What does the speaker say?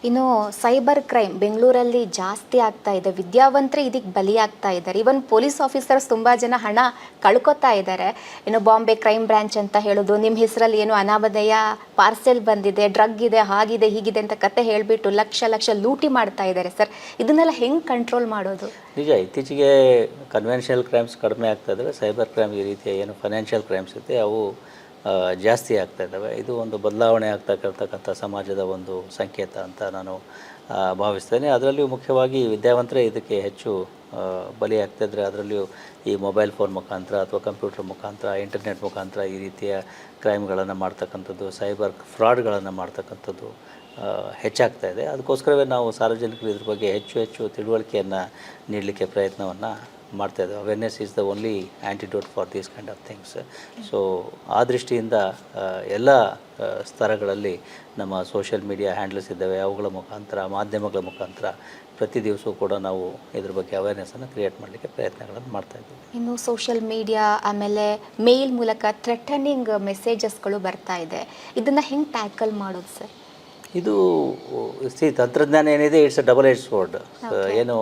ಇನ್ನು cyber crime ಬೆಂಗಳೂರಲ್ಲಿ ಜಾಸ್ತಿ ಆಗ್ತಾ ಇದೆ. ವಿದ್ಯಾವಂತರೇ ಇದಕ್ಕೆ ಬಲಿಯಾಗ್ತಾ ಇದ್ದಾರೆ. ಈವನ್ ಪೊಲೀಸ್ ಆಫೀಸರ್ಸ್ ತುಂಬ ಜನ ಹಣ ಕಳ್ಕೊತಾ ಇದ್ದಾರೆ. ಇನ್ನು ಬಾಂಬೆ ಕ್ರೈಮ್ ಬ್ರಾಂಚ್ ಅಂತ ಹೇಳೋದು, ನಿಮ್ಮ ಹೆಸರಲ್ಲಿ ಏನು ಅನಾಮಧೇಯ ಪಾರ್ಸೆಲ್ ಬಂದಿದೆ, ಡ್ರಗ್ ಇದೆ, ಹಾಗಿದೆ ಹೀಗಿದೆ ಅಂತ ಕತೆ ಹೇಳಿಬಿಟ್ಟು ಲಕ್ಷ ಲಕ್ಷ ಲೂಟಿ ಮಾಡ್ತಾ ಇದ್ದಾರೆ ಸರ್. ಇದನ್ನೆಲ್ಲ ಹೆಂಗೆ ಕಂಟ್ರೋಲ್ ಮಾಡೋದು? ನಿಜ, ಇತ್ತೀಚೆಗೆ ಕನ್ವೆನ್ಷನಲ್ ಕ್ರೈಮ್ಸ್ ಕಡಿಮೆ ಆಗ್ತಾ ಇದ್ದಾವೆ. ಸೈಬರ್ ಕ್ರೈಮ್ ಈ ರೀತಿಯ ಏನು ಫೈನಾನ್ಷಿಯಲ್ ಕ್ರೈಮ್ಸ್ ಇದೆ ಅವು ಜಾಸ್ತಿ ಆಗ್ತಾ ಇದ್ದಾವೆ. ಇದು ಒಂದು ಬದಲಾವಣೆ ಆಗ್ತಕ್ಕಂಥ ಸಮಾಜದ ಒಂದು ಸಂಕೇತ ಅಂತ ನಾನು ಭಾವಿಸ್ತೇನೆ. ಅದರಲ್ಲಿಯೂ ಮುಖ್ಯವಾಗಿ ವಿದ್ಯಾವಂತರೇ ಇದಕ್ಕೆ ಹೆಚ್ಚು ಬಲಿಯಾಗ್ತಾಯಿದ್ರೆ, ಅದರಲ್ಲಿಯೂ ಈ ಮೊಬೈಲ್ ಫೋನ್ ಮುಖಾಂತರ ಅಥವಾ ಕಂಪ್ಯೂಟರ್ ಮುಖಾಂತರ, ಇಂಟರ್ನೆಟ್ ಮುಖಾಂತರ ಈ ರೀತಿಯ ಕ್ರೈಮ್ಗಳನ್ನು ಮಾಡ್ತಕ್ಕಂಥದ್ದು, ಸೈಬರ್ ಫ್ರಾಡ್ಗಳನ್ನು ಮಾಡ್ತಕ್ಕಂಥದ್ದು ಹೆಚ್ಚಾಗ್ತಾ ಇದೆ. ಅದಕ್ಕೋಸ್ಕರವೇ ನಾವು ಸಾರ್ವಜನಿಕರು ಇದ್ರ ಬಗ್ಗೆ ಹೆಚ್ಚು ತಿಳುವಳಿಕೆಯನ್ನು ನೀಡಲಿಕ್ಕೆ ಪ್ರಯತ್ನವನ್ನು ಮಾಡ್ತಾಯಿದ್ದೇವೆ. Awareness is the only antidote for these kind of things. So ಆ ದೃಷ್ಟಿಯಿಂದ ಎಲ್ಲ ಸ್ತರಗಳಲ್ಲಿ ನಮ್ಮ ಸೋಷಿಯಲ್ ಮೀಡಿಯಾ ಹ್ಯಾಂಡಲ್ಸ್ ಇದ್ದಾವೆ. ಅವುಗಳ ಮುಖಾಂತರ, ಮಾಧ್ಯಮಗಳ ಮುಖಾಂತರ ಪ್ರತಿ ದಿವಸವೂ ಕೂಡ ನಾವು ಇದ್ರ ಬಗ್ಗೆ ಅವೇರ್ನೆಸ್ಸನ್ನು ಕ್ರಿಯೇಟ್ ಮಾಡಲಿಕ್ಕೆ ಪ್ರಯತ್ನಗಳನ್ನು ಮಾಡ್ತಾಯಿದ್ದೀವಿ. ಇನ್ನು ಸೋಷಿಯಲ್ ಮೀಡಿಯಾ ಆಮೇಲೆ ಮೇಲ್ ಮೂಲಕ ಥ್ರೆಟನಿಂಗ್ ಮೆಸೇಜಸ್ಗಳು ಬರ್ತಾ ಇದೆ. ಇದನ್ನು ಹೆಂಗೆ ಟ್ಯಾಕಲ್ ಮಾಡೋದು ಸರ್? ಇದು ತಂತ್ರಜ್ಞಾನ ಏನಿದೆ, it's a double age sword. ಏನು